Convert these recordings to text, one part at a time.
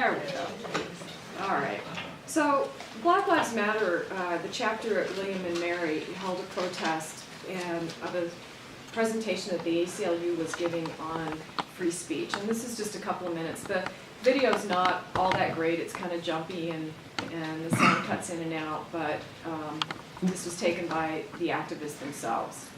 There we go. All right. So Black Lives Matter, the chapter at William and Mary held a protest of a presentation that the ACLU was giving on free speech. And this is just a couple of minutes. The video's not all that great. It's kind of jumpy and the sound cuts in and out, but this was taken by the activists themselves.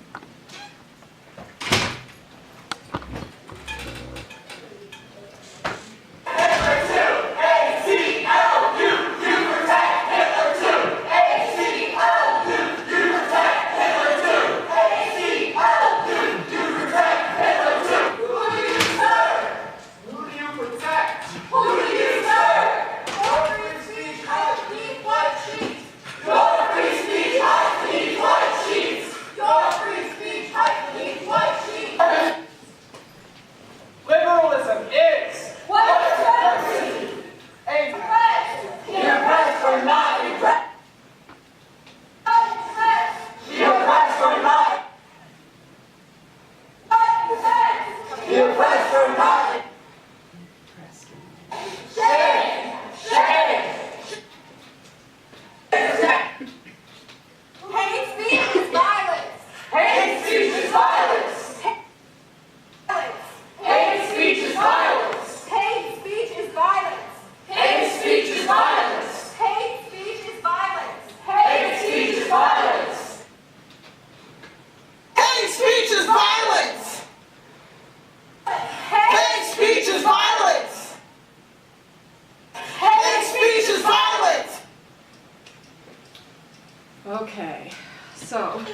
Okay, so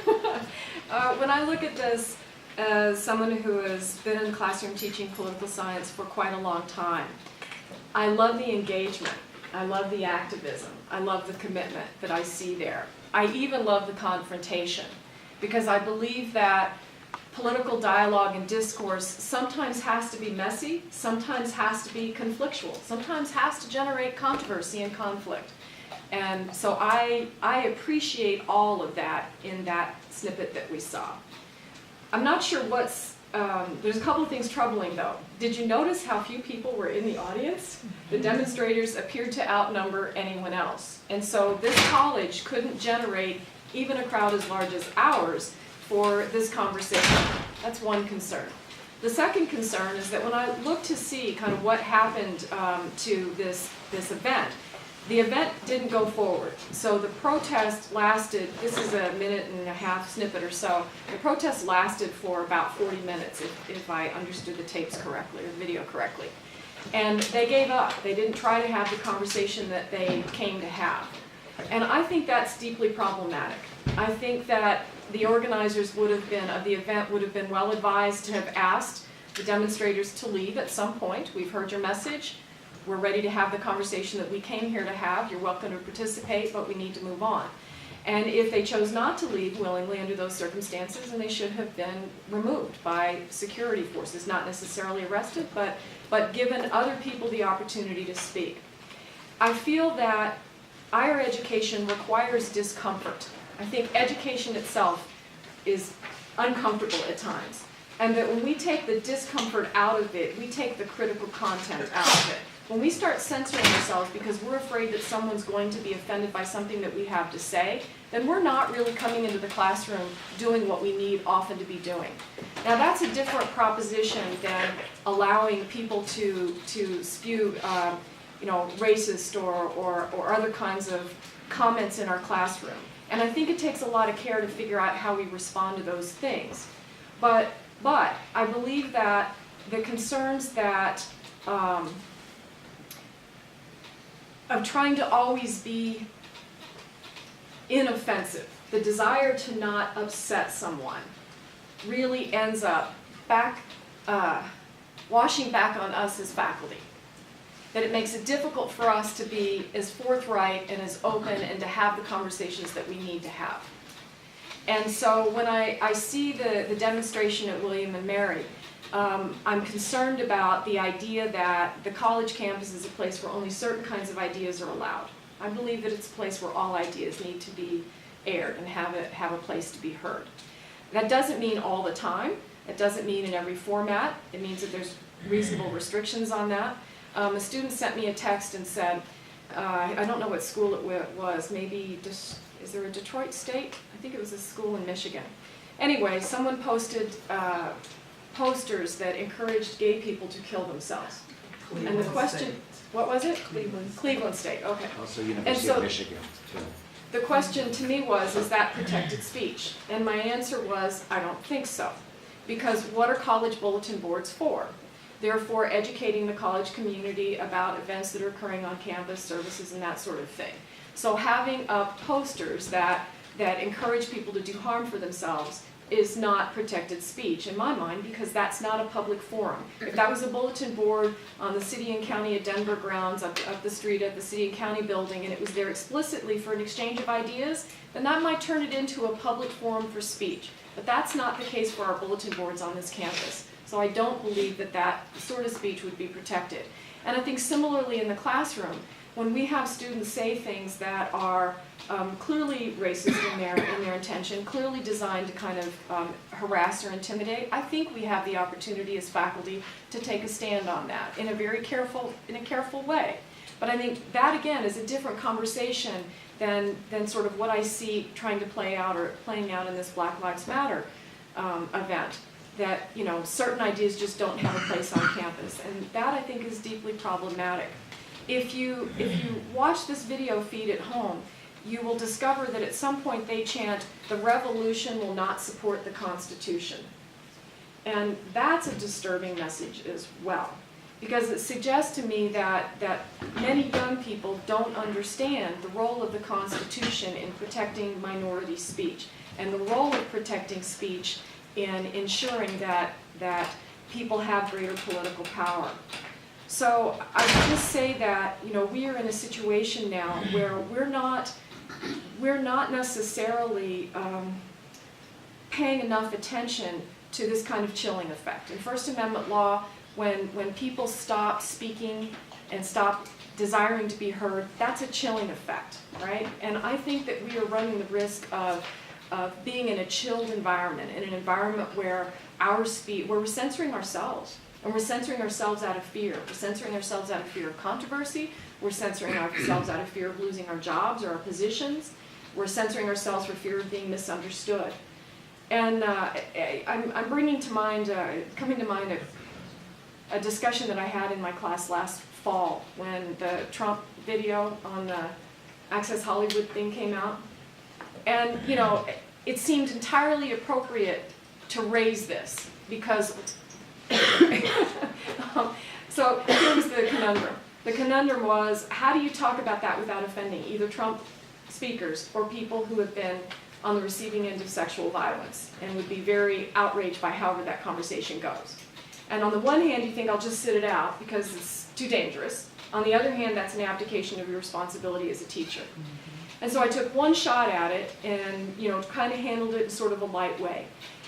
when I look at this as someone who has been in the classroom teaching political science for quite a long time, I love the engagement, I love the activism, I love the commitment that I see there. I even love the confrontation, because I believe that political dialogue and discourse sometimes has to be messy, sometimes has to be conflictual, sometimes has to generate controversy and conflict. And so I appreciate all of that in that snippet that we saw. I'm not sure what's, there's a couple of things troubling though. Did you notice how few people were in the audience? The demonstrators appeared to outnumber anyone else. And so this college couldn't generate even a crowd as large as ours for this conversation. That's one concern. The second concern is that when I look to see kind of what happened to this event, the event didn't go forward. So the protest lasted, this is a minute-and-a-half snippet or so, the protest lasted for about 40 minutes, if I understood the tapes correctly, or the video correctly. And they gave up. They didn't try to have the conversation that they came to have. And I think that's deeply problematic. I think that the organizers of the event would have been well advised to have asked the demonstrators to leave at some point. We've heard your message. We're ready to have the conversation that we came here to have. You're welcome to participate, but we need to move on. And if they chose not to leave willingly under those circumstances, then they should have been removed by security forces, not necessarily arrested, but given other people the opportunity to speak. I feel that higher education requires discomfort. I think education itself is uncomfortable at times. And that when we take the discomfort out of it, we take the critical content out of it. When we start censoring ourselves because we're afraid that someone's going to be offended by something that we have to say, then we're not really coming into the classroom doing what we need often to be doing. Now that's a different proposition than allowing people to spew racist or other kinds of comments in our classroom. And I think it takes a lot of care to figure out how we respond to those things. But I believe that the concerns that of trying to always be inoffensive, the desire to not upset someone, really ends up washing back on us as faculty. That it makes it difficult for us to be as forthright and as open and to have the conversations that we need to have. And so when I see the demonstration at William and Mary, I'm concerned about the idea that the college campus is a place where only certain kinds of ideas are allowed. I believe that it's a place where all ideas need to be aired and have a place to be heard. That doesn't mean all the time. It doesn't mean in every format. It means that there's reasonable restrictions on that. a student sent me a text and said, I don't know what school it was, maybe, is there a Detroit State? I think it was a school in Michigan. Anyway, someone posted posters that encouraged gay people to kill themselves. And the question, what was it? Cleveland State, okay. Also University of Michigan, too. The question to me was, is that protected speech? And my answer was, I don't think so. Because what are college bulletin boards for? They're for educating the college community about events that are occurring on campus, services, and that sort of thing. So having up posters that encourage people to do harm for themselves is not protected speech in my mind, because that's not a public forum. If that was a bulletin board on the city and county of Denver grounds, up the street at the city and county building, and it was there explicitly for an exchange of ideas, then that might turn it into a public forum for speech. But that's not the case for our bulletin boards on this campus. So I don't believe that that sort of speech would be protected. And I think similarly in the classroom, when we have students say things that are clearly racist in their intention, clearly designed to kind of harass or intimidate, I think we have the opportunity as faculty to take a stand on that in a very careful way. But I think that again is a different conversation than sort of what I see trying to playing out in this Black Lives Matter event. That, you know, certain ideas just don't have a place on campus, and that I think is deeply problematic. If you watch this video feed at home, you will discover that at some point they chant, "The revolution will not support the Constitution." And that's a disturbing message as well, because it suggests to me that many young people don't understand the role of the Constitution in protecting minority speech, and the role of protecting speech in ensuring that people have greater political power. So I would just say that, you know, we are in a situation now where we're not necessarily paying enough attention to this kind of chilling effect. In First Amendment law, when people stop speaking and stop desiring to be heard, that's a chilling effect, right? And I think that we are running the risk of being in a chilled environment, in an environment where where we're censoring ourselves. And we're censoring ourselves out of fear. We're censoring ourselves out of fear of controversy. We're censoring ourselves out of fear of losing our jobs or our positions. We're censoring ourselves for fear of being misunderstood. And I'm bringing to mind, coming to mind a discussion that I had in my class last fall when the Trump video on the Access Hollywood thing came out. And, you know, it seemed entirely appropriate to raise this because, so here was the conundrum. The conundrum was, how do you talk about that without offending either Trump speakers or people who have been on the receiving end of sexual violence and would be very outraged by however that conversation goes. And on the one hand, you think, I'll just sit it out because it's too dangerous. On the other hand, that's an abdication of your responsibility as a teacher. And so I took one shot at it and, you know, kind of handled it in sort of a light way.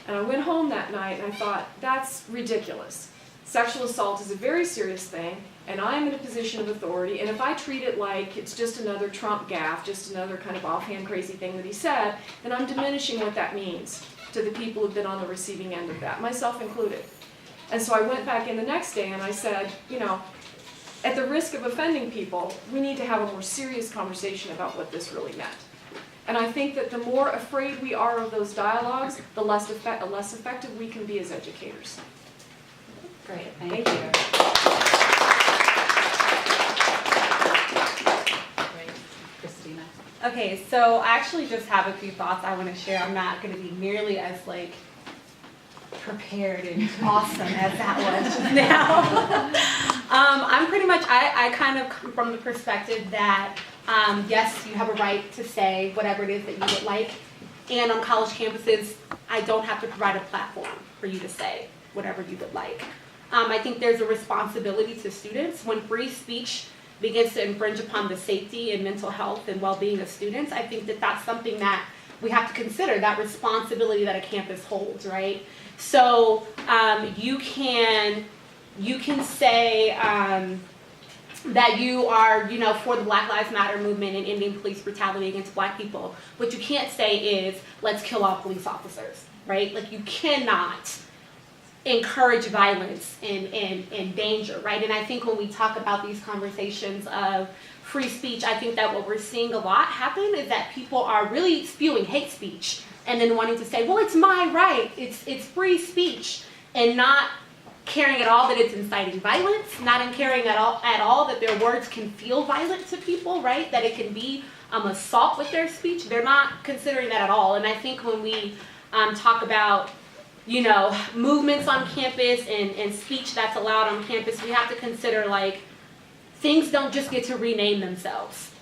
And I went home that night and I thought, that's ridiculous. Sexual assault is a very serious thing, and I'm in a position of authority, and if I treat it like it's just another Trump gaffe, just another kind of offhand crazy thing that he said, then I'm diminishing what that means to the people who've been on the receiving end of that, myself included. And so I went back in the next day and I said, you know, at the risk of offending people, we need to have a more serious conversation about what this really meant. And I think that the more afraid we are of those dialogues, the less effective we can be as educators. Great, thank you. Great, Christina. Okay, so I actually just have a few thoughts I want to share. I'm not going to be nearly as prepared and awesome as that was just now. I'm pretty much, I kind of come from the perspective that yes, you have a right to say whatever it is that you would like, and on college campuses, I don't have to provide a platform for you to say whatever you would like. I think there's a responsibility to students when free speech begins to infringe upon the safety and mental health and well-being of students. I think that that's something that we have to consider, that responsibility that a campus holds, right? So you can say that you are, you know, for the Black Lives Matter movement and ending police brutality against Black people. What you can't say is, let's kill all police officers, right? Like, you cannot encourage violence and danger, right? And I think when we talk about these conversations of free speech, I think that what we're seeing a lot happen is that people are really spewing hate speech and then wanting to say, well, it's my right, it's free speech, and not caring at all that it's inciting violence, not caring at all that their words can feel violent to people, right? That it can be assault with their speech. They're not considering that at all. And I think when we talk about, you know, movements on campus and speech that's allowed on campus, we have to consider, like, things don't just get to rename themselves,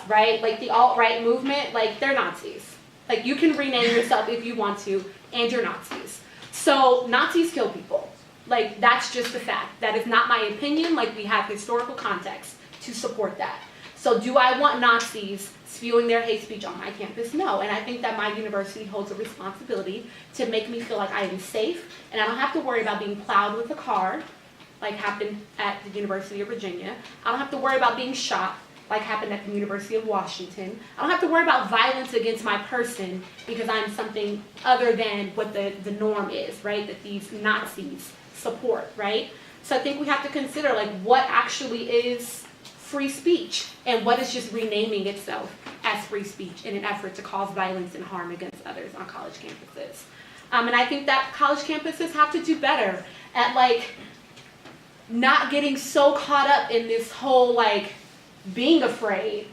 right? Like the alt-right movement, like, they're Nazis. Like, you can rename yourself if you want to, and you're Nazis. So Nazis kill people. Like, that's just a fact. That is not my opinion. Like, we have historical context to support that. So do I want Nazis spewing their hate speech on my campus? No. And I think that my university holds a responsibility to make me feel like I am safe and I don't have to worry about being plowed with a car, like happened at the University of Virginia. I don't have to worry about being shot, like happened at the University of Washington. I don't have to worry about violence against my person because I'm something other than what the norm is, right? That these Nazis support, right? So I think we have to consider, like, what actually is free speech and what is just renaming itself as free speech in an effort to cause violence and harm against others on college campuses. And I think that college campuses have to do better at, like, not getting so caught up in this whole, like, being afraid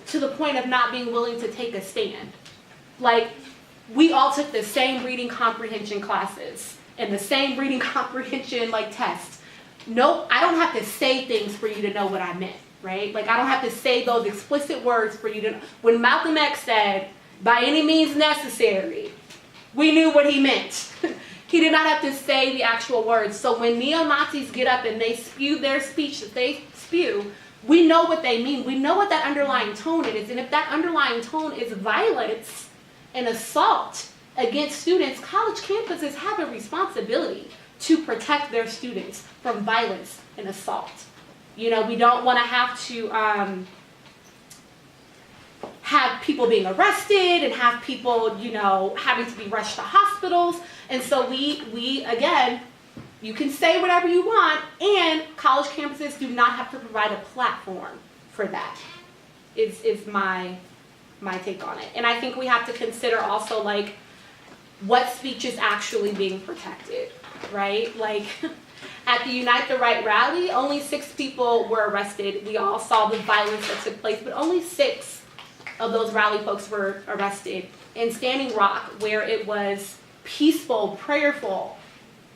to the point of not being willing to take a stand. Like, we all took the same reading comprehension classes and the same reading comprehension, like, tests. Nope, I don't have to say things for you to know what I meant, right? Like, I don't have to say those explicit words for you to know. When Malcolm X said, by any means necessary, we knew what he meant. He did not have to say the actual words. So when neo-Nazis get up and they spew their speech that they spew, we know what they mean. We know what that underlying tone is. And if that underlying tone is violence and assault against students, college campuses have a responsibility to protect their students from violence and assault. You know, we don't want to have people being arrested and have people, you know, having to be rushed to hospitals. And so we again, you can say whatever you want, and college campuses do not have to provide a platform for that, is my take on it. And I think we have to consider also, like, what speech is actually being protected, right? Like, at the Unite the Right rally, only 6 people were arrested. We all saw the violence that took place, but only 6 of those rally folks were arrested. In Standing Rock, where it was peaceful, prayerful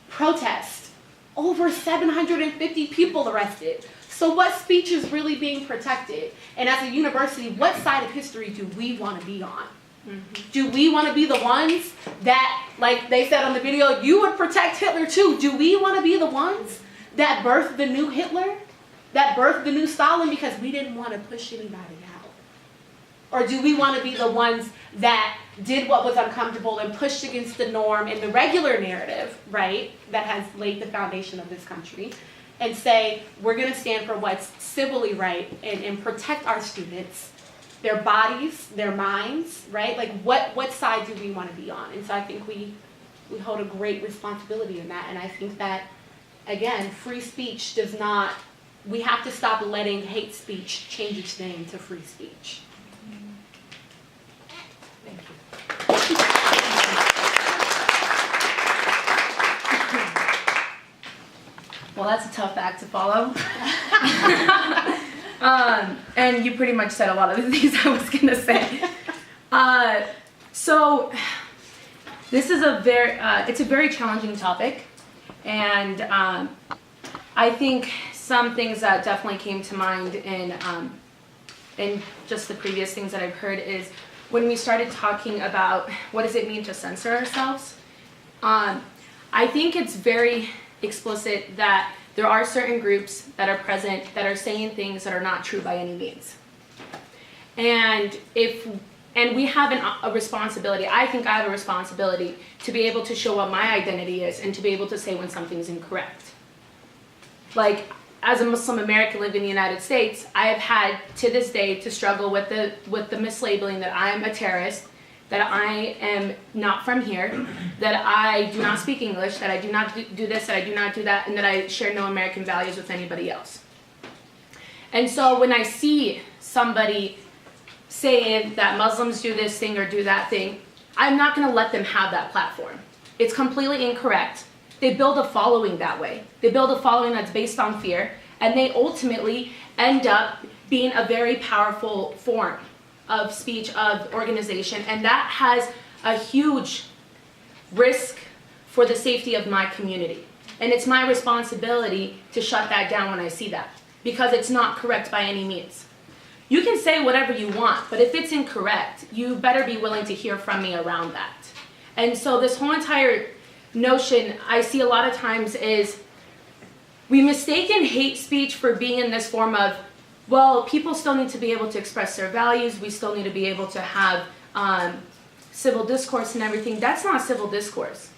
protest, over 750 people arrested. So what speech is really being protected? And as a university, what side of history do we want to be on? Mm-hmm. Do we want to be the ones that, like they said on the video, you would protect Hitler too? Do we want to be the ones that birthed the new Hitler? That birthed the new Stalin because we didn't want to push anybody out? Or do we want to be the ones that did what was uncomfortable and pushed against the norm and the regular narrative, right, that has laid the foundation of this country, and say, we're going to stand for what's civilly right and protect our students, their bodies, their minds, right? Like, what side do we want to be on? And so I think we hold a great responsibility in that. And I think that, again, free speech does not, we have to stop letting hate speech change its name to free speech. Thank you. Well, that's a tough act to follow. And you pretty much said a lot of the things I was going to say. So this is it's a very challenging topic. And I think some things that definitely came to mind in just the previous things that I've heard is when we started talking about what does it mean to censor ourselves. I think it's very explicit that there are certain groups that are present that are saying things that are not true by any means. And we have a responsibility, I think I have a responsibility to be able to show what my identity is and to be able to say when something's incorrect. Like, as a Muslim American living in the United States, I have had to this day to struggle with the mislabeling that I'm a terrorist that I am not from here, that I do not speak English, that I do not do this, that I do not do that, and that I share no American values with anybody else. And so when I see somebody saying that Muslims do this thing or do that thing, I'm not going to let them have that platform. It's completely incorrect. They build a following that way. They build a following that's based on fear, and they ultimately end up being a very powerful form of speech, of organization, and that has a huge risk for the safety of my community. And it's my responsibility to shut that down when I see that, because it's not correct by any means. You can say whatever you want, but if it's incorrect, you better be willing to hear from me around that. And so this whole entire notion I see a lot of times is we mistaken hate speech for being in this form of, well, people still need to be able to express their values, we still need to be able to have civil discourse and everything. That's not civil discourse.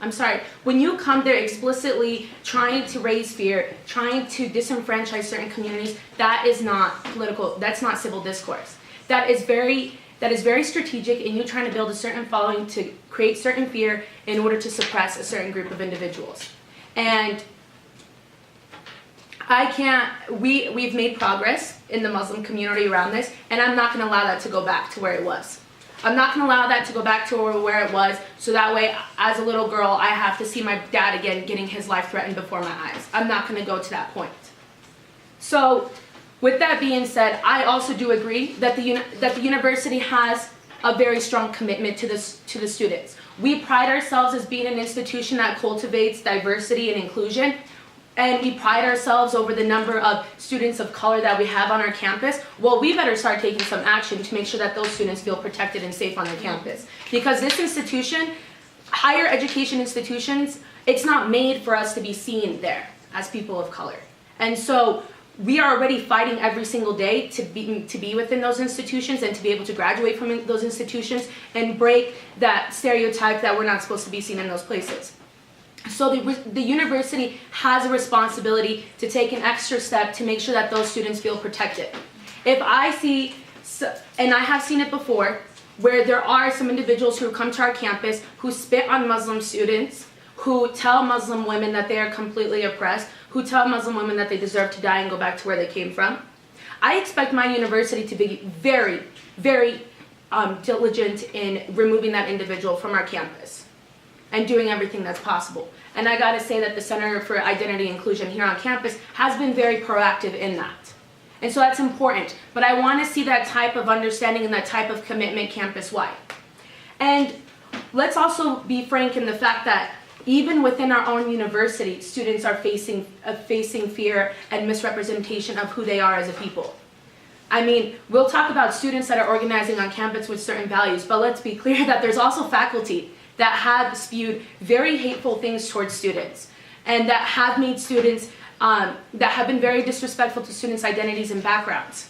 I'm sorry. When you come there explicitly trying to raise fear, trying to disenfranchise certain communities, that is not political, that's not civil discourse. That is very strategic, and you trying to build a certain following to create certain fear in order to suppress a certain group of individuals. And we've made progress in the Muslim community around this, and I'm not going to allow that to go back to where it was. I'm not going to allow that to go back to where it was, so that way, as a little girl, I have to see my dad again getting his life threatened before my eyes. I'm not going to go to that point. So, with that being said, I also do agree that the university has a very strong commitment to the students. We pride ourselves as being an institution that cultivates diversity and inclusion, and we pride ourselves over the number of students of color that we have on our campus. Well, we better start taking some action to make sure that those students feel protected and safe on their campus. Because this institution, higher education institutions, it's not made for us to be seen there as people of color. And so we are already fighting every single day to be within those institutions and to be able to graduate from those institutions and break that stereotype that we're not supposed to be seen in those places. So the university has a responsibility to take an extra step to make sure that those students feel protected. If I see, and I have seen it before, where there are some individuals who come to our campus who spit on Muslim students, who tell Muslim women that they are completely oppressed, who tell Muslim women that they deserve to die and go back to where they came from, I expect my university to be very, very diligent in removing that individual from our campus and doing everything that's possible. And I gotta say that the Center for Identity and Inclusion here on campus has been very proactive in that. And so that's important, but I wanna see that type of understanding and that type of commitment campus-wide. And let's also be frank in the fact that even within our own university, students are facing fear and misrepresentation of who they are as a people. I mean, we'll talk about students that are organizing on campus with certain values, but let's be clear that there's also faculty that have spewed very hateful things towards students, and that have made students, that have been very disrespectful to students' identities and backgrounds.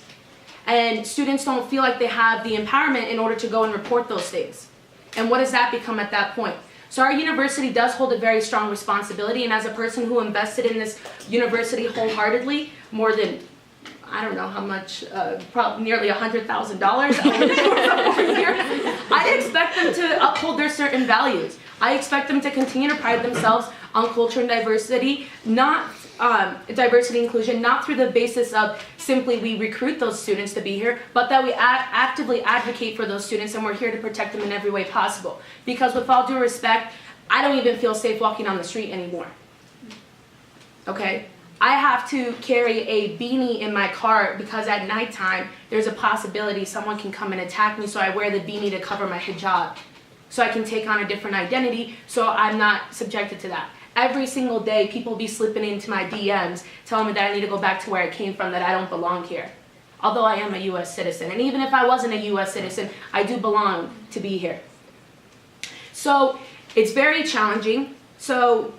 And students don't feel like they have the empowerment in order to go and report those things. And what does that become at that point? So our university does hold a very strong responsibility, and as a person who invested in this university wholeheartedly, more than, I don't know how much, probably nearly $100,000 over the course of 4 years, I expect them to uphold their certain values. I expect them to continue to pride themselves on culture and diversity, not diversity and inclusion, not through the basis of simply we recruit those students to be here, but that we actively advocate for those students, and we're here to protect them in every way possible. Because with all due respect, I don't even feel safe walking on the street anymore. Okay? I have to carry a beanie in my car because at nighttime, there's a possibility someone can come and attack me, so I wear the beanie to cover my hijab. So I can take on a different identity, so I'm not subjected to that. Every single day, people be slipping into my DMs, telling me that I need to go back to where I came from, that I don't belong here. Although I am a US citizen, and even if I wasn't a US citizen, I do belong to be here. So it's very challenging. So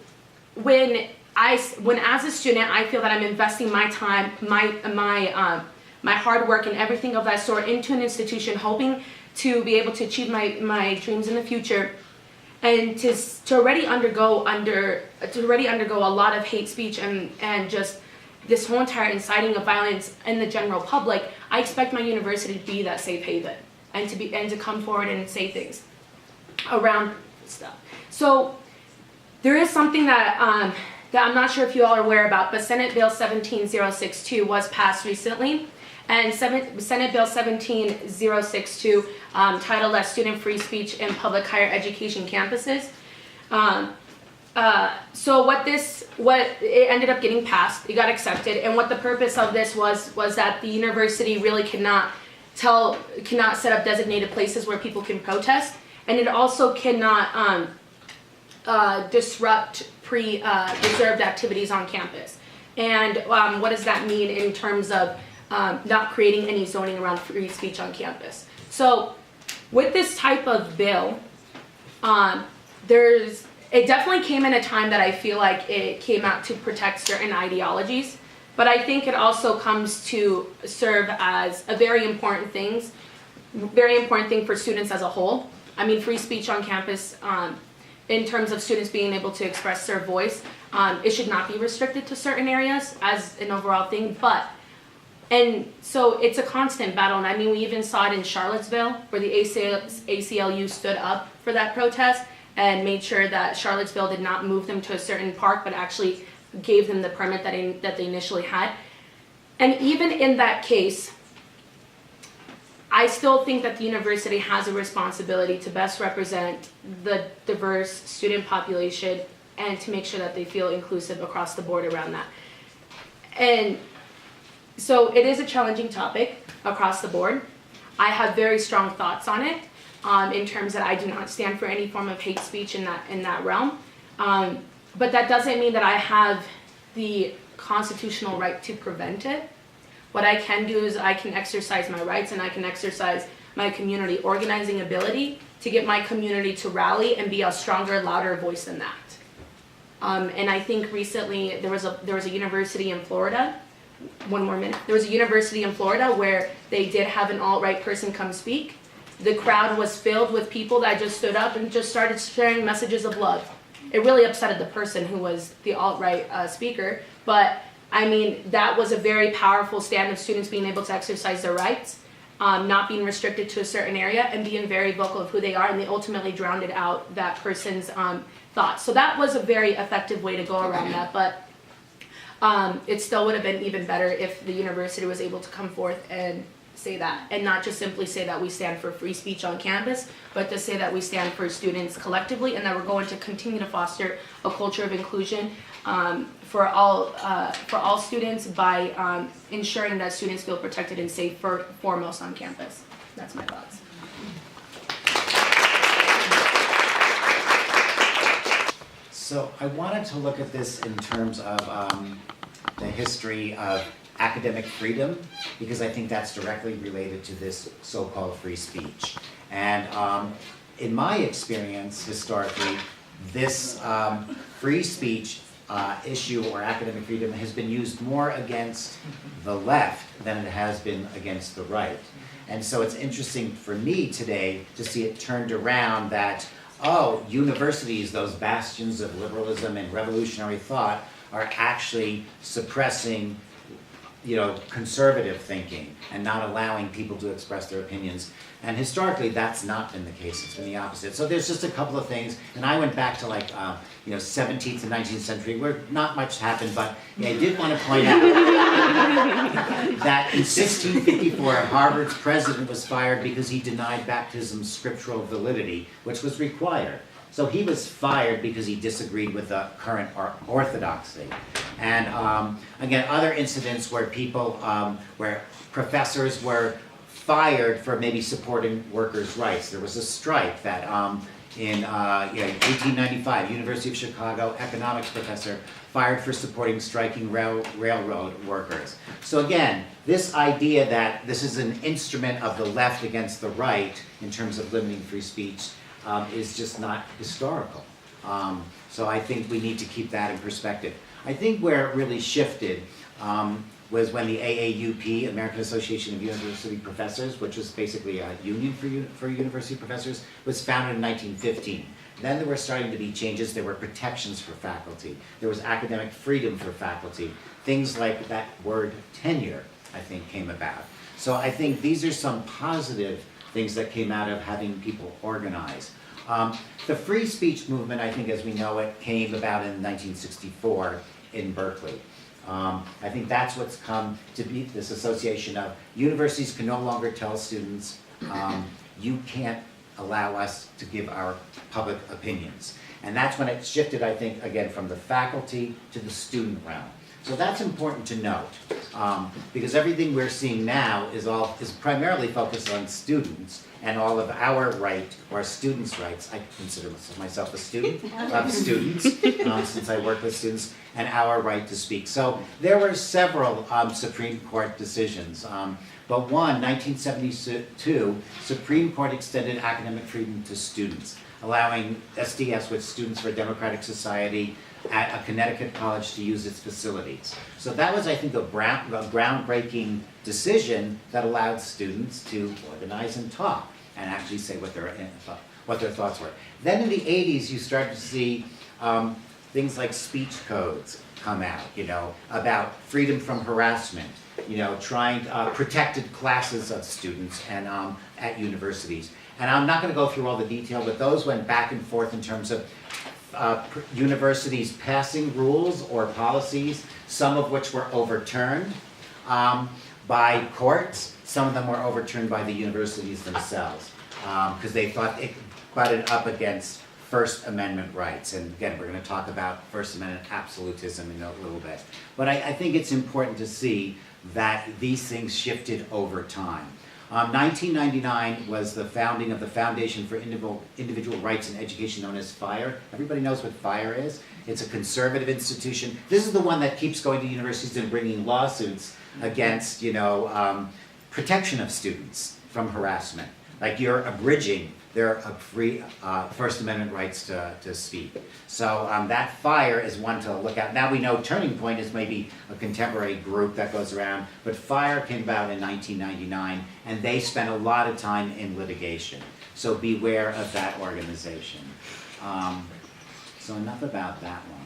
when as a student, I feel that I'm investing my time, my hard work and everything of that sort into an institution, hoping to be able to achieve my dreams in the future, and to already undergo a lot of hate speech and just this whole entire inciting of violence in the general public. I expect my university to be that safe haven. and to come forward and say things around stuff. So there is something that that I'm not sure if you all are aware about, but Senate Bill 17062 was passed recently, and Senate Bill 17062, titled as Student Free Speech in Public Higher Education Campuses. So it ended up getting passed, it got accepted, and what the purpose of this was that the university really cannot set up designated places where people can protest, and it also cannot disrupt reserved activities on campus. And what does that mean in terms of not creating any zoning around free speech on campus? So with this type of bill, it definitely came in a time that I feel like it came out to protect certain ideologies, but I think it also comes to serve as a very important thing for students as a whole. I mean, free speech on campus, in terms of students being able to express their voice, it should not be restricted to certain areas as an overall thing, and so it's a constant battle, and I mean, we even saw it in Charlottesville, where the ACLU stood up for that protest and made sure that Charlottesville did not move them to a certain park, but actually gave them the permit that they initially had. And even in that case, I still think that the university has a responsibility to best represent the diverse student population and to make sure that they feel inclusive across the board around that. And so it is a challenging topic across the board. I have very strong thoughts on it, in terms that I do not stand for any form of hate speech in that realm. But that doesn't mean that I have the constitutional right to prevent it. What I can do is I can exercise my rights, and I can exercise my community organizing ability to get my community to rally and be a stronger, louder voice than that. And I think recently there was a university in Florida. One more minute. There was a university in Florida where they did have an alt-right person come speak. The crowd was filled with people that just stood up and just started sharing messages of love. It really upsetted the person who was the alt-right speaker, but I mean, that was a very powerful stand of students being able to exercise their rights, not being restricted to a certain area, and being very vocal of who they are, and they ultimately drowned out that person's thoughts. So that was a very effective way to go around that, but it still would have been even better if the university was able to come forth and say that, and not just simply say that we stand for free speech on campus, but to say that we stand for students collectively, and that we're going to continue to foster a culture of inclusion for all students by ensuring that students feel protected and safe foremost on campus. That's my thoughts. So I wanted to look at this in terms of the history of academic freedom, because I think that's directly related to this so-called free speech. And in my experience, historically, this free speech issue or academic freedom has been used more against the left than it has been against the right. And so it's interesting for me today to see it turned around that, oh, universities, those bastions of liberalism and revolutionary thought, are actually suppressing, you know, conservative thinking and not allowing people to express their opinions. And historically, that's not been the case. It's been the opposite. So there's just a couple of things, and I went back to 17th and 19th century, where not much happened, but I did want to point out that in 1654, Harvard's president was fired because he denied baptism's scriptural validity, which was required. So he was fired because he disagreed with the current orthodoxy. And again, other incidents where where professors were fired for maybe supporting workers' rights. There was a strike that in 1895, University of Chicago economics professor fired for supporting striking railroad workers. So again, this idea that this is an instrument of the left against the right in terms of limiting free speech is just not historical. So I think we need to keep that in perspective. I think where it really shifted was when the AAUP, American Association of University Professors, which was basically a union for university professors, was founded in 1915. Then there were starting to be changes. There were protections for faculty. There was academic freedom for faculty. Things like that word tenure, I think, came about. So I think these are some positive things that came out of having people organize. The free speech movement, I think as we know it, came about in 1964 in Berkeley. I think that's what's come to be this association of universities can no longer tell students, you can't allow us to give our public opinions. And that's when it shifted, I think, again, from the faculty to the student realm. So that's important to note, because everything we're seeing now is primarily focused on students and all of our right, or students' rights. I consider myself a student of students, since I work with students, and our right to speak. So there were several Supreme Court decisions. But one, 1972, Supreme Court extended academic freedom to students, allowing SDS, which Students for a Democratic Society, at a Connecticut college to use its facilities. So that was, I think, a groundbreaking decision that allowed students to organize and talk and actually say what their thoughts were. Then in the 80s, you started to see things like speech codes come out, about freedom from harassment, trying protected classes of students and at universities. And I'm not going to go through all the detail, but those went back and forth in terms of universities passing rules or policies, some of which were overturned by courts, some of them were overturned by the universities themselves, because they thought it butted up against First Amendment rights. And again, we're going to talk about First Amendment absolutism in a little bit. But I think it's important to see that these things shifted over time. 1999 was the founding of the Foundation for Individual Rights in Education, known as FIRE. Everybody knows what FIRE is. It's a conservative institution. This is the one that keeps going to universities and bringing lawsuits against, protection of students from harassment. Like you're abridging their free First Amendment rights to speak. So that FIRE is one to look at. Now we know Turning Point is maybe a contemporary group that goes around, but FIRE came about in 1999, and they spent a lot of time in litigation. So beware of that organization. So enough about that one.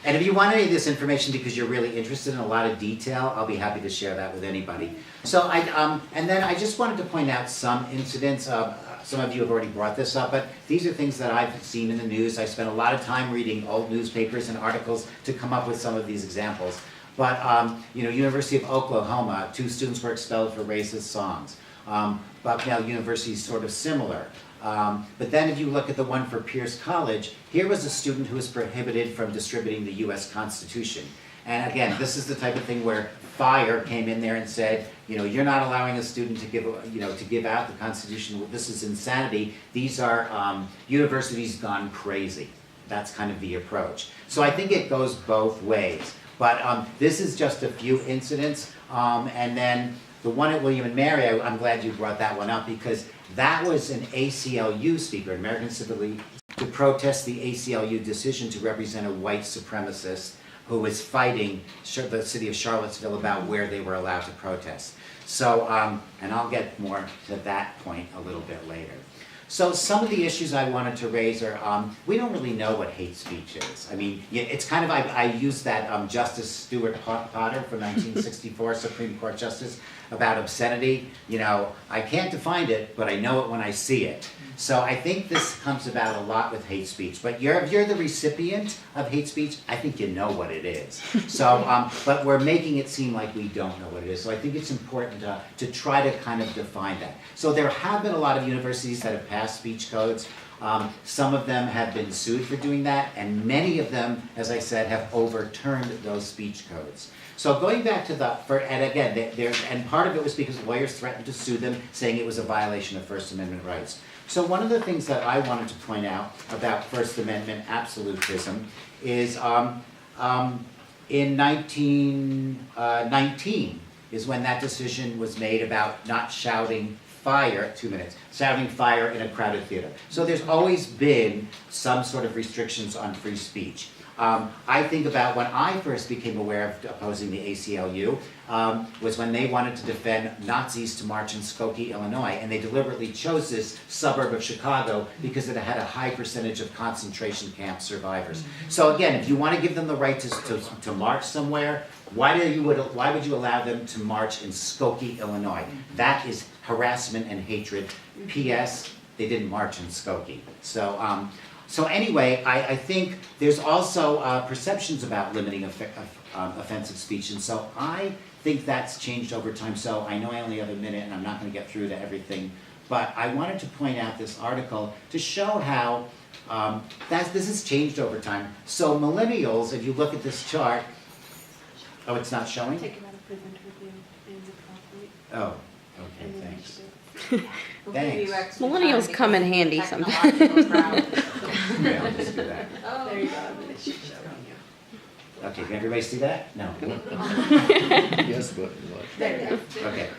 And if you want any of this information because you're really interested in a lot of detail, I'll be happy to share that with anybody. So and then I just wanted to point out some incidents. Some of you have already brought this up, but these are things that I've seen in the news. I spent a lot of time reading old newspapers and articles to come up with some of these examples. But University of Oklahoma, 2 students were expelled for racist songs. Bucknell University is sort of similar. But then if you look at the one for Pierce College, here was a student who was prohibited from distributing the US Constitution. And again, this is the type of thing where FIRE came in there and said, you're not allowing a student to give out the Constitution. Well, this is insanity. These are universities gone crazy. That's kind of the approach. So I think it goes both ways. But this is just a few incidents. And then the one at William and Mary, I'm glad you brought that one up, because that was an ACLU speaker, American Civil League, to protest the ACLU decision to represent a white supremacist who was fighting the city of Charlottesville about where they were allowed to protest. So, and I'll get more to that point a little bit later. So some of the issues I wanted to raise are, we don't really know what hate speech is. I mean, it's kind of, I used that Justice Stuart Potter from 1964, Supreme Court Justice, about obscenity. I can't define it, but I know it when I see it. So I think this comes about a lot with hate speech. But if you're the recipient of hate speech, I think you know what it is. So, but we're making it seem like we don't know what it is. So I think it's important to try to kind of define that. So there have been a lot of universities that have passed speech codes. Some of them have been sued for doing that, and many of them, as I said, have overturned those speech codes. So going back to and again, and part of it was because lawyers threatened to sue them, saying it was a violation of First Amendment rights. So one of the things that I wanted to point out about First Amendment absolutism is in 1919 is when that decision was made about not shouting fire, 2 minutes, shouting fire in a crowded theater. So there's always been some sort of restrictions on free speech. I think about when I first became aware of opposing the ACLU, was when they wanted to defend Nazis to march in Skokie, Illinois, and they deliberately chose this suburb of Chicago because it had a high percentage of concentration camp survivors. So again, if you want to give them the right to march somewhere, why would you allow them to march in Skokie, Illinois? That is harassment and hatred. P.S. They didn't march in Skokie. So anyway, I think there's also perceptions about limiting offensive speech, and so I think that's changed over time. So I know I only have a minute, and I'm not going to get through to everything, but I wanted to point out this article to show how this has changed over time. So millennials, if you look at this chart, oh, it's not showing? Take it out of prison review and properly. Oh, okay, thanks. We'll give you Thanks. extra Millennials time come in because handy of sometimes. technological prowess. Yeah, I'll just do that. Oh, There you go, and then it should show you. Okay, can everybody see that? No. Yes, but what? there you go. Okay,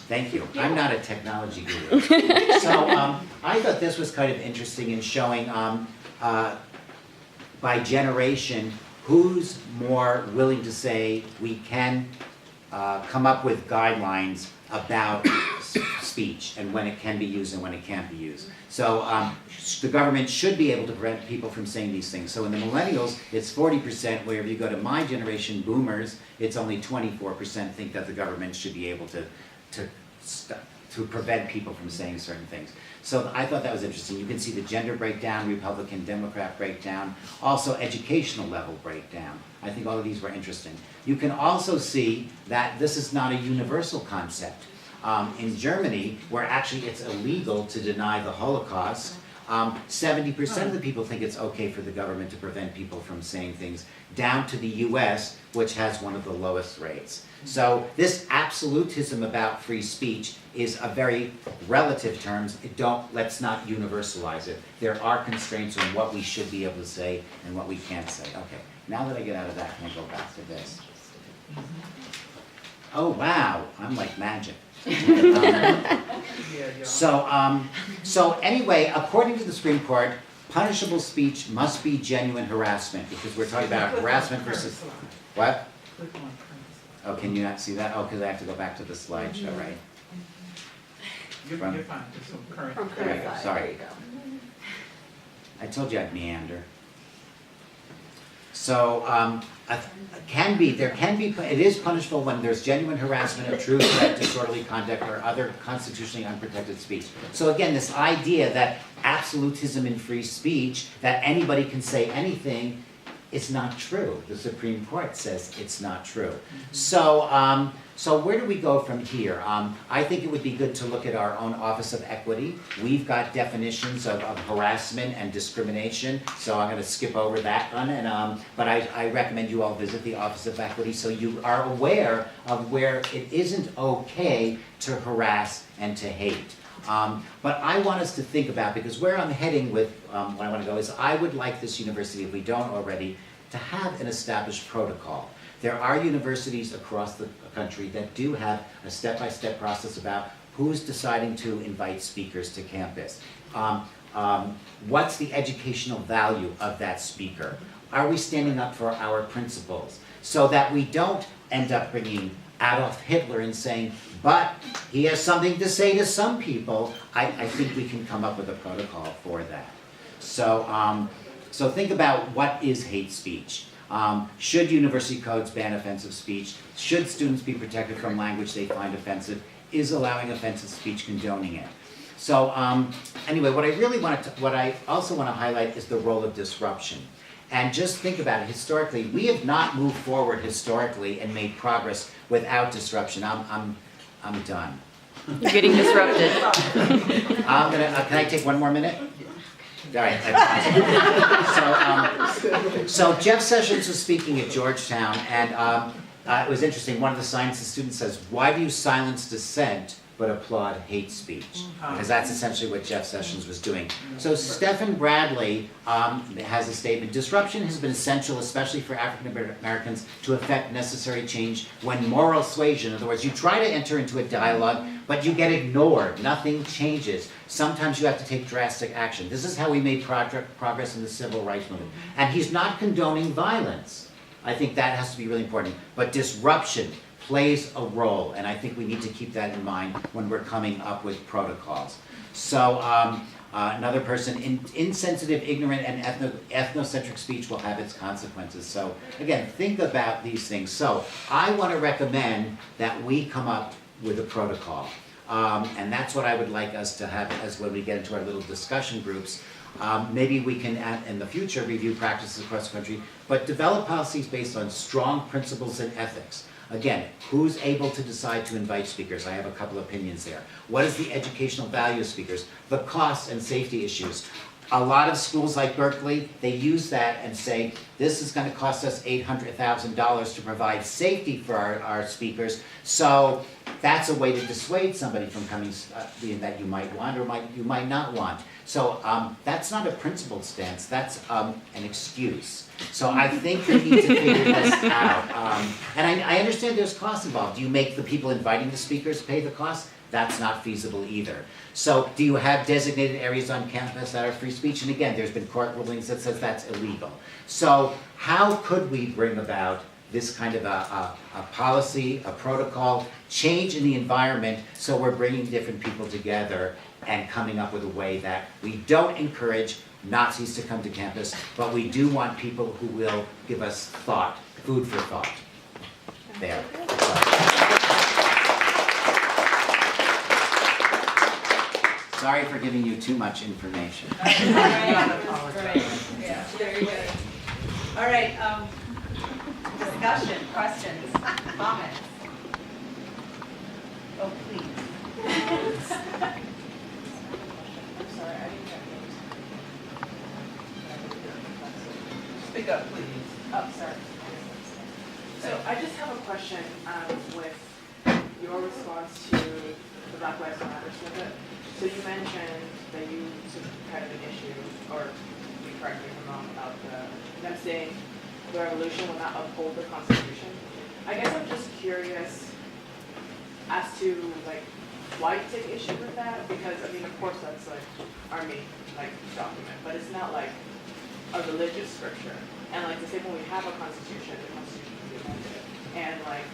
thank you. I'm not a technology guru. So I thought this was kind of interesting in showing by generation who's more willing to say we can come up with guidelines about speech and when it can be used and when it can't be used. So the government should be able to prevent people from saying these things. So in the millennials, it's 40%, where if you go to my generation, boomers, it's only 24% think that the government should be able to prevent people from saying certain things. So I thought that was interesting. You can see the gender breakdown, Republican, Democrat breakdown, also educational level breakdown. I think all of these were interesting. You can also see that this is not a universal concept. In Germany, where actually it's illegal to deny the Holocaust, 70% of the people think it's okay for the government to prevent people from saying things, down to the US, which has one of the lowest rates. So this absolutism about free speech is a very relative terms. Let's not universalize it. There are constraints on what we should be able to say and what we can't say. Okay, now that I get out of that, can I go back to this? Oh wow, I'm like magic. So anyway, according to the Supreme Court, punishable speech must be genuine harassment, because we're talking about harassment versus, what? Oh, can you not see that? Oh, because I have to go back to the slideshow, right? You're fine, it's some current. From There you current go, side, sorry. there you go. I told you I'd meander. So, it is punishable when there's genuine harassment, obtrusive threat, disorderly conduct, or other constitutionally unprotected speech. So again, this idea that absolutism in free speech, that anybody can say anything, is not true. The Supreme Court says it's not true. So where do we go from here? I think it would be good to look at our own Office of Equity. We've got definitions of harassment and discrimination, so I'm going to skip over that one. But I recommend you all visit the Office of Equity so you are aware of where it isn't okay to harass and to hate. But I want us to think about, because where I'm heading with what I want to go is, I would like this university, if we don't already, to have an established protocol. There are universities across the country that do have a step-by-step process about who's deciding to invite speakers to campus. What's the educational value of that speaker? Are we standing up for our principles? So that we don't end up bringing Adolf Hitler and saying, but he has something to say to some people. I think we can come up with a protocol for that. So think about, what is hate speech? Should university codes ban offensive speech? Should students be protected from language they find offensive? Is allowing offensive speech condoning it? So anyway, what I also want to highlight is the role of disruption. And just think about it, historically, we have not moved forward historically and made progress without disruption. I'm done. You're getting disrupted. Can I take one more minute? All right. So Jeff Sessions was speaking at Georgetown, and it was interesting. One of the science students says, "Why do you silence dissent but applaud hate speech. Because that's essentially what Jeff Sessions was doing. So Stephen Bradley has a statement, disruption has been essential, especially for African Americans, to effect necessary change when moral suasion, in other words, you try to enter into a dialogue, but you get ignored, nothing changes. Sometimes you have to take drastic action. This is how we made progress in the civil rights movement. And he's not condoning violence. I think that has to be really important. But disruption plays a role, and I think we need to keep that in mind when we're coming up with protocols. So another person, insensitive, ignorant, and ethnocentric speech will have its consequences. So again, think about these things. So I want to recommend that we come up with a protocol. And that's what I would like us to have as when we get into our little discussion groups. Maybe we can, in the future, review practices across the country, but develop policies based on strong principles and ethics. Again, who's able to decide to invite speakers? I have a couple opinions there. What is the educational value of speakers? The costs and safety issues. A lot of schools like Berkeley, they use that and say, this is going to cost us $800,000 to provide safety for our speakers. So that's a way to dissuade somebody from coming that you might want or you might not want. So that's not a principled stance, that's an excuse. So I think we need to figure this out. And I understand there's costs involved. Do you make the people inviting the speakers pay the cost? That's not feasible either. So do you have designated areas on campus that are free speech? And again, there's been court rulings that says that's illegal. So how could we bring about this kind of a policy, a protocol, change in the environment so we're bringing different people together and coming up with a way that we don't encourage Nazis to come to campus, but we do want people who will give us thought, food for thought. There. Sorry for giving you too much information. Yeah, very good. All right, discussion, questions, comments? Oh, please. I'm sorry, I didn't get it. Speak up, please. Oh, sorry. So I just have a question with your response to the Black Lives Matter snippet. So you mentioned that you took kind of an issue, or you correct me if I'm wrong, about them saying the revolution will not uphold the Constitution. I guess I'm just curious as to like why you take issue with that, because I mean of course that's like our main like document, but it's not like a religious scripture. And like to say when we have a constitution, the constitution can be amended. And like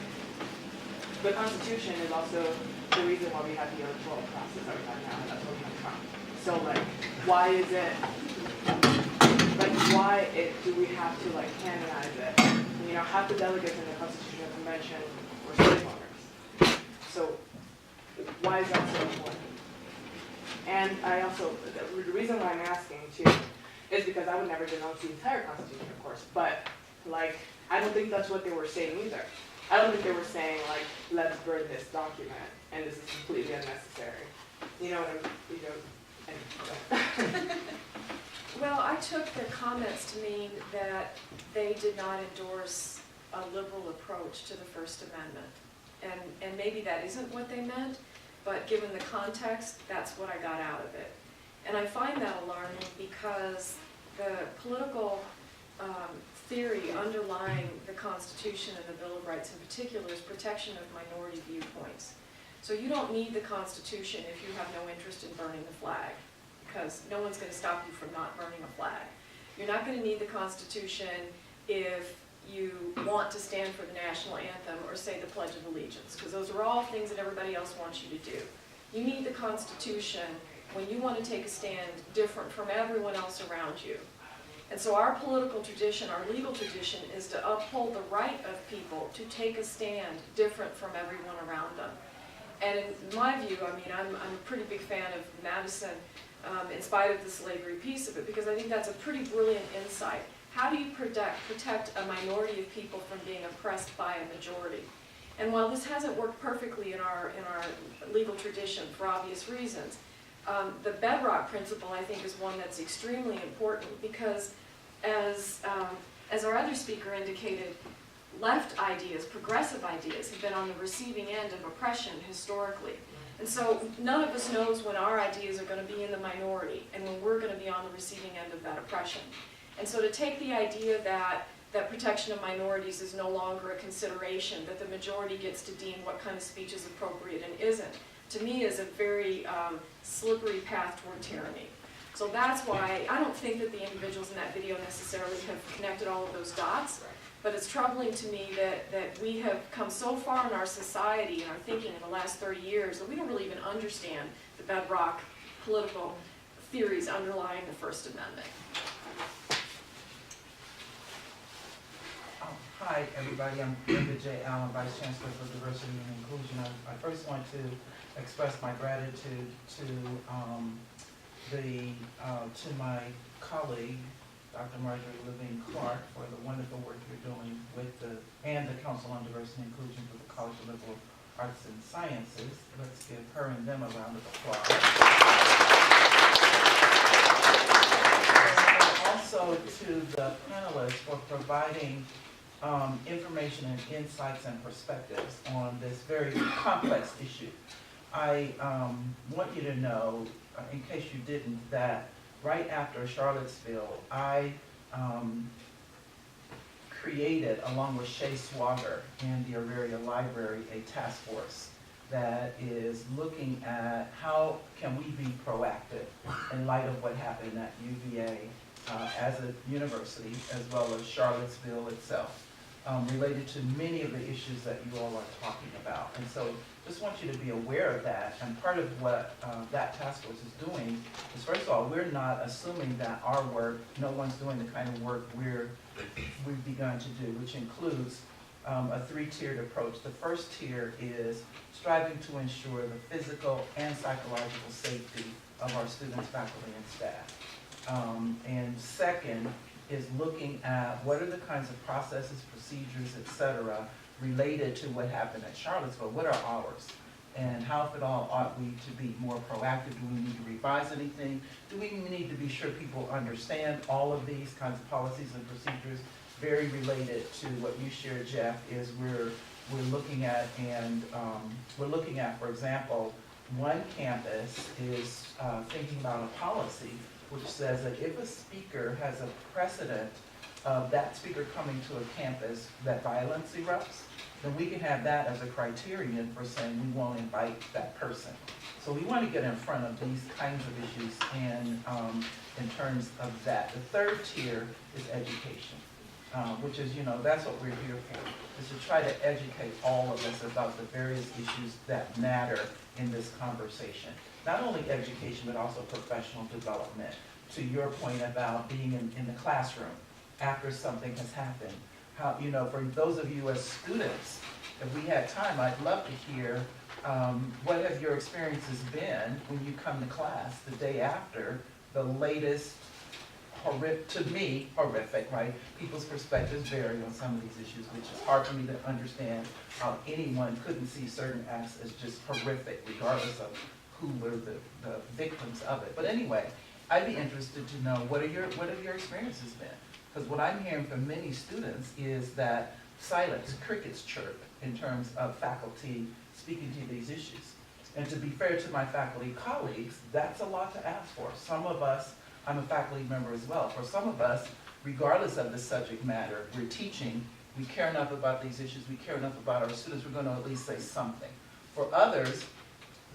the Constitution is also the reason why we have the electoral process that we have now, and that's where we have Trump. So like, why is it, like do we have to like canonize it? You know, half the delegates in the Constitutional Convention were slave owners. So why is that so important? And I also, the reason why I'm asking too, is because I would never denounce the entire Constitution, of course, but like, I don't think that's what they were saying either. I don't think they were saying like, let's burn this document and this is completely unnecessary. You know what I'm, Well, I took their comments to mean that they did not endorse a liberal approach to the First Amendment. And maybe that isn't what they meant, but given the context, that's what I got out of it. And I find that alarming because the political theory underlying the Constitution and the Bill of Rights in particular is protection of minority viewpoints. So you don't need the Constitution if you have no interest in burning the flag, because no one's going to stop you from not burning a flag. You're not going to need the Constitution if you want to stand for the national anthem or say the Pledge of Allegiance, because those are all things that everybody else wants you to do. You need the Constitution when you want to take a stand different from everyone else around you. And so our political tradition, our legal tradition, is to uphold the right of people to take a stand different from everyone around them. And in my view, I mean, I'm a pretty big fan of Madison, in spite of the slavery piece of it, because I think that's a pretty brilliant insight. How do you protect a minority of people from being oppressed by a majority? And while this hasn't worked perfectly in our legal tradition for obvious reasons, the bedrock principle, I think, is one that's extremely important because, as our other speaker indicated, left ideas, progressive ideas, have been on the receiving end of oppression historically. And so none of us knows when our ideas are going to be in the minority and when we're going to be on the receiving end of that oppression. And so to take the idea that protection of minorities is no longer a consideration, that the majority gets to deem what kind of speech is appropriate and isn't, to me is a very slippery path toward tyranny. So that's why I don't think that the individuals in that video necessarily have connected all of those dots, but it's troubling to me that we have come so far in our society and our thinking in the last 30 years that we don't really even understand the bedrock political theories underlying the First Amendment. Hi, everybody. I'm Linda J. Allen, Vice Chancellor for Diversity and Inclusion. I first want to express my gratitude to my colleague, Dr. Marjorie Levine Clark, for the wonderful work you're doing with the Council on Diversity and Inclusion for the College of Liberal Arts and Sciences. Let's give her and them a round of applause. And also to the panelists for providing information and insights and perspectives on this very complex issue. I want you to know, in case you didn't, that right after Charlottesville, I created, along with Shay Swager and the Auraria Library, a task force that is looking at how can we be proactive in light of what happened at UVA as a university, as well as Charlottesville itself. Related to many of the issues that you all are talking about. And so just want you to be aware of that. And part of what that task force is doing is, first of all, we're not assuming that our work, no one's doing the kind of work we've begun to do, which includes a three-tiered approach. The first tier is striving to ensure the physical and psychological safety of our students, faculty, and staff. And second is looking at what are the kinds of processes, procedures, et cetera, related to what happened at Charlottesville. What are ours? And how, if at all, ought we to be more proactive? Do we need to revise anything? Do we need to be sure people understand all of these kinds of policies and procedures? Very related to what you shared, Jeff, is we're looking at, and we're looking at, for example, one campus is thinking about a policy which says that if a speaker has a precedent of that speaker coming to a campus that violence erupts, then we can have that as a criterion for saying we won't invite that person. So we want to get in front of these kinds of issues and in terms of that. The third tier is education, which is, that's what we're here for, is to try to educate all of us about the various issues that matter in this conversation. Not only education, but also professional development. To your point about being in the classroom after something has happened. How, for those of you as students, if we had time, I'd love to hear what have your experiences been when you come to class the day after the latest horrific, right? People's perspectives vary on some of these issues, which is hard for me to understand how anyone couldn't see certain acts as just horrific, regardless of who were the victims of it. But anyway, I'd be interested to know what have your experiences been? Because what I'm hearing from many students is that silence, crickets chirp in terms of faculty speaking to these issues. And to be fair to my faculty colleagues, that's a lot to ask for. Some of us, I'm a faculty member as well, for some of us, regardless of the subject matter, we're teaching, we care enough about these issues, we care enough about our students, we're going to at least say something. For others,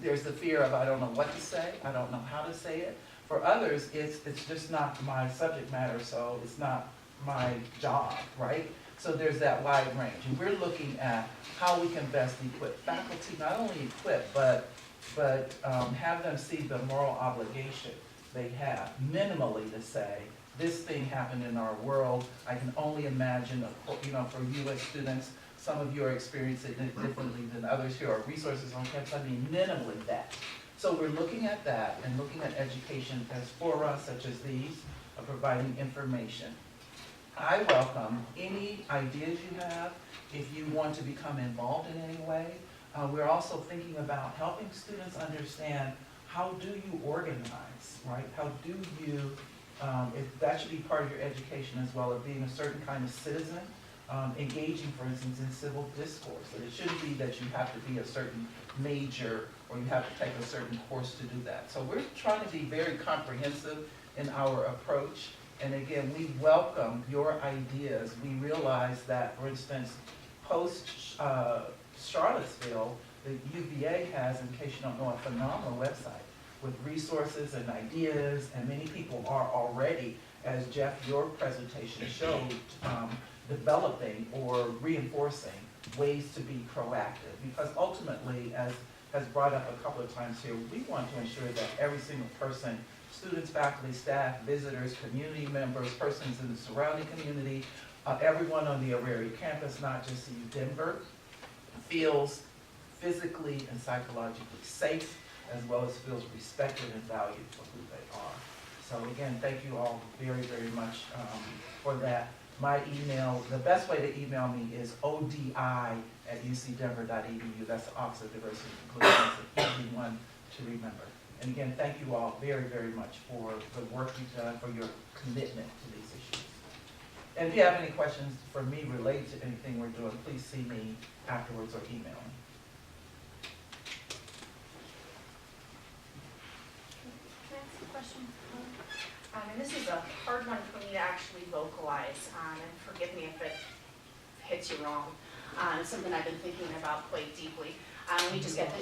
there's the fear of I don't know what to say, I don't know how to say it. For others, it's just not my subject matter, so it's not my job, right? So there's that wide range. And we're looking at how we can best equip faculty, not only equip, but have them see the moral obligation they have, minimally to say, this thing happened in our world. I can only imagine, for you as students, some of you are experiencing it differently than others here, or resources on campus. I mean, minimally that. So we're looking at that and looking at education as forums such as these of providing information. I welcome any ideas you have if you want to become involved in any way. We're also thinking about helping students understand how do you organize, right? How do you, if that should be part of your education as well, of being a certain kind of citizen, engaging, for instance, in civil discourse. And it shouldn't be that you have to be a certain major or you have to take a certain course to do that. So we're trying to be very comprehensive in our approach. And again, we welcome your ideas. We realize that, for instance, post Charlottesville, the UVA has, in case you don't know, a phenomenal website with resources and ideas, and many people are already, as Jeff, your presentation showed, developing or reinforcing ways to be proactive. Because ultimately, as has brought up a couple of times here, we want to ensure that every single person, students, faculty, staff, visitors, community members, persons in the surrounding community, everyone on the Auraria campus, not just in Denver, feels physically and psychologically safe, as well as feels respected and valued for who they are. So again, thank you all very, very much for that. My email, the best way to email me is odi@ucdenver.edu. That's the Office of Diversity and Inclusion. It's an easy one to remember. And again, thank you all very, very much for the work you've done, for your commitment to these issues. And if you have any questions for me related to anything we're doing, please see me afterwards or email me. Can I ask a question? And this is a hard one for me to actually vocalize, and forgive me if it hits you wrong. It's something I've been thinking about quite deeply. Let me just get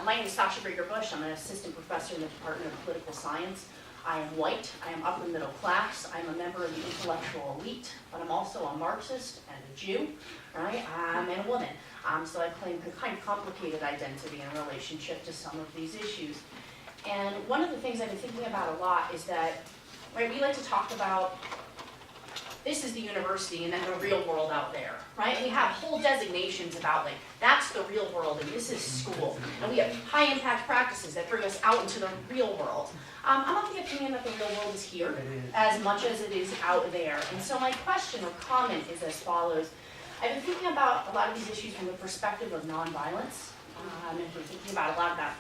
my name is Sasha Brieger-Bush. I'm an assistant professor in the Department of Political Science. I am white, I am upper middle class, I'm a member of the intellectual elite, but I'm also a Marxist and a Jew, right? And a woman. So I claim a kind of complicated identity in relationship to some of these issues. And one of the things I've been thinking about a lot is that, right, we like to talk about this is the university and then the real world out there, right? We have whole designations about like, that's the real world and this is school. And we have high impact practices that bring us out into the real world. I'm of the opinion that the real world is here as much as it is out there. And so my question or comment is as follows. I've been thinking about a lot of these issues from the perspective of nonviolence. And been thinking about a lot about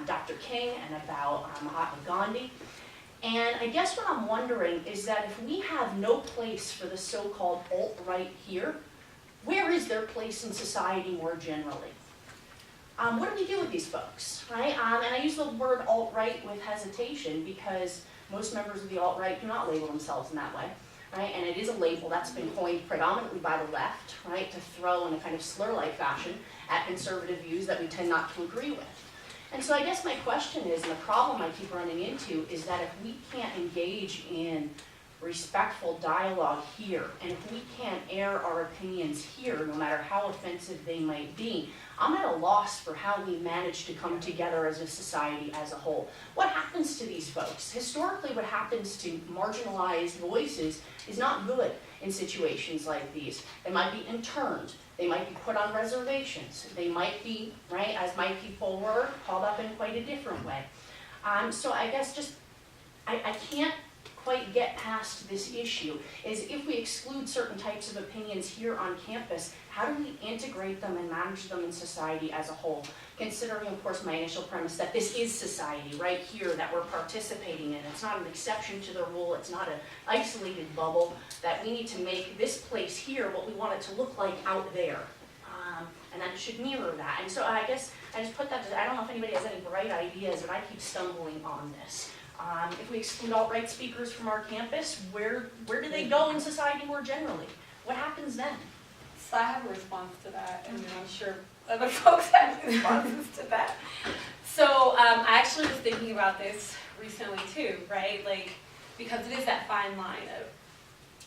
Dr. King and about Mahatma Gandhi. And I guess what I'm wondering is that if we have no place for the so-called alt-right here, where is their place in society more generally? What do we do with these folks, right? And I use the word alt-right with hesitation because most members of the alt-right do not label themselves in that way, right? And it is a label that's been coined predominantly by the left, right, to throw in a kind of slur-like fashion at conservative views that we tend not to agree with. And so I guess my question is, and the problem I keep running into, is that if we can't engage in respectful dialogue here, and if we can't air our opinions here, no matter how offensive they might be, I'm at a loss for how we manage to come together as a society as a whole. What happens to these folks? Historically, what happens to marginalized voices is not good in situations like these. They might be interned. They might be put on reservations. They might be, right, as my people were, called up in quite a different way. So I guess just, I can't quite get past this issue, is if we exclude certain types of opinions here on campus, how do we integrate them and manage them in society as a whole? Considering, of course, my initial premise that this is society right here that we're participating in. It's not an exception to the rule. It's not an isolated bubble, that we need to make this place here what we want it to look like out there. And that should mirror that. And so I guess I just put that to, I don't know if anybody has any bright ideas, but I keep stumbling on this. If we exclude alt-right speakers from our campus, where do they go in society more generally? What happens then? So I have a response to that, and I'm sure other folks have responses to that. So I actually was thinking about this recently too, right? Like, because it is that fine line of,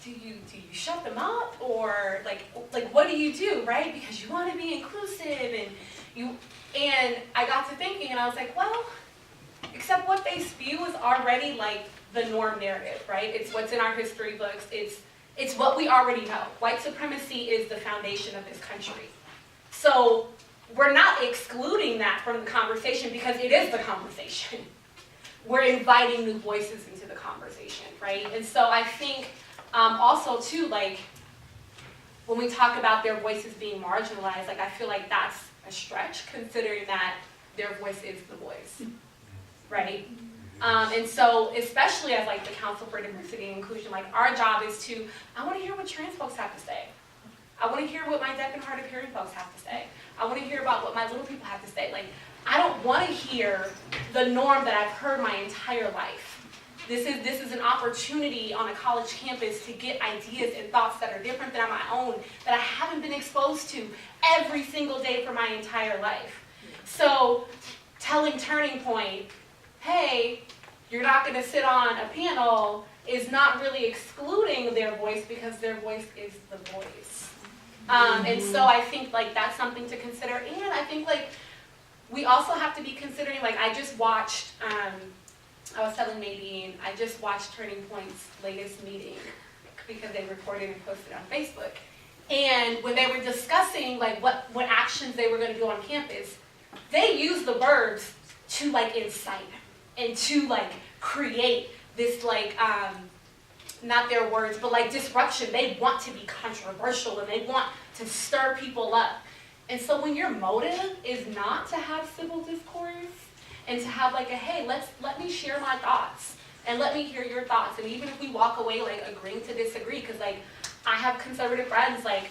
do you shut them up, or like what do you do, right? Because you want to be inclusive, and I got to thinking, and I was like, well, except what they spew is already like the norm narrative, right? It's what's in our history books. It's what we already know. White supremacy is the foundation of this country. So we're not excluding that from the conversation because it is the conversation. We're inviting new voices into the conversation, right? And so I think also too, like when we talk about their voices being marginalized, like I feel like that's a stretch considering that their voice is the voice. Right? And so, especially as like the Council for Diversity and Inclusion, like our job is to, I want to hear what trans folks have to say. I want to hear what my deaf and hard of hearing folks have to say. I want to hear about what my little people have to say. Like, I don't want to hear the norm that I've heard my entire life. This is an opportunity on a college campus to get ideas and thoughts that are different than my own, that I haven't been exposed to every single day for my entire life. So telling Turning Point, hey, you're not going to sit on a panel, is not really excluding their voice, because their voice is the voice. And so I think like that's something to consider. And I think like we also have to be considering, like I just watched, I was telling Nadine, I just watched Turning Point's latest meeting because they recorded and posted on Facebook. And when they were discussing like what actions they were going to do on campus, they used the verbs to like incite and to like create this like, not their words, but like disruption. They want to be controversial and they want to stir people up. And so when your motive is not to have civil discourse and to have like a, hey, let me share my thoughts and let me hear your thoughts. And even if we walk away like agreeing to disagree, because like I have conservative friends, like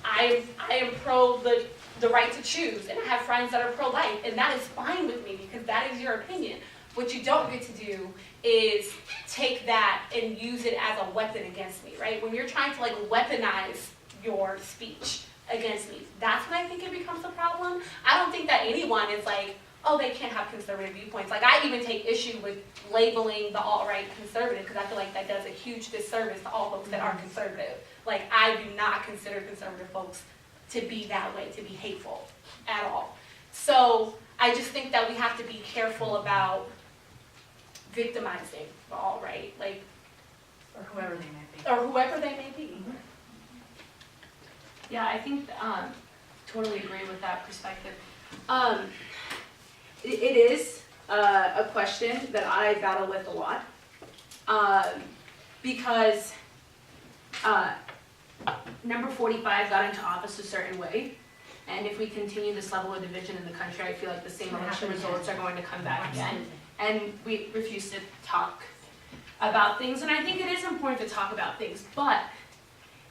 I am pro the right to choose, and I have friends that are pro-life, and that is fine with me because that is your opinion. What you don't get to do is take that and use it as a weapon against me, right? When you're trying to like weaponize your speech against me, that's when I think it becomes a problem. I don't think that anyone is like, oh, they can't have conservative viewpoints. Like I even take issue with labeling the alt-right conservative because I feel like that does a huge disservice to all folks that are conservative. Like I do not consider conservative folks to be that way, to be hateful at all. So I just think that we have to be careful about victimizing the alt-right, like, Or whoever they may be. or whoever they may be. Yeah, I think totally agree with that perspective. It is a question that I battle with a lot because number 45 got into office a certain way, and if we continue this level of division in the country, I feel like the same election results are going to come back again, and we refuse to talk about things. And I think it is important to talk about things, but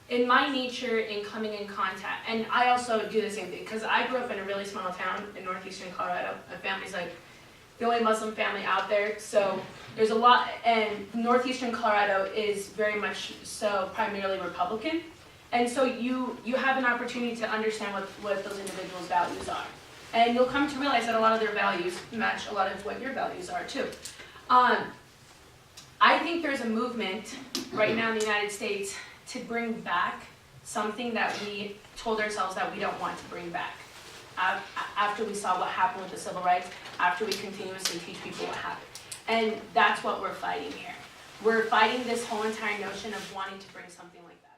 in my nature, in coming in contact, and I also do the same thing, because I grew up in a really small town in northeastern Colorado. My family's like the only Muslim family out there, so there's a lot, and northeastern Colorado is very much so primarily Republican, and so you have an opportunity to understand what those individuals' values are. And you'll come to realize that a lot of their values match a lot of what your values are too. I think there's a movement right now in the United States to bring back something that we told ourselves that we don't want to bring back. After we saw what happened with the civil rights, after we continuously teach people what happened. And that's what we're fighting here. We're fighting this whole entire notion of wanting to bring something like that.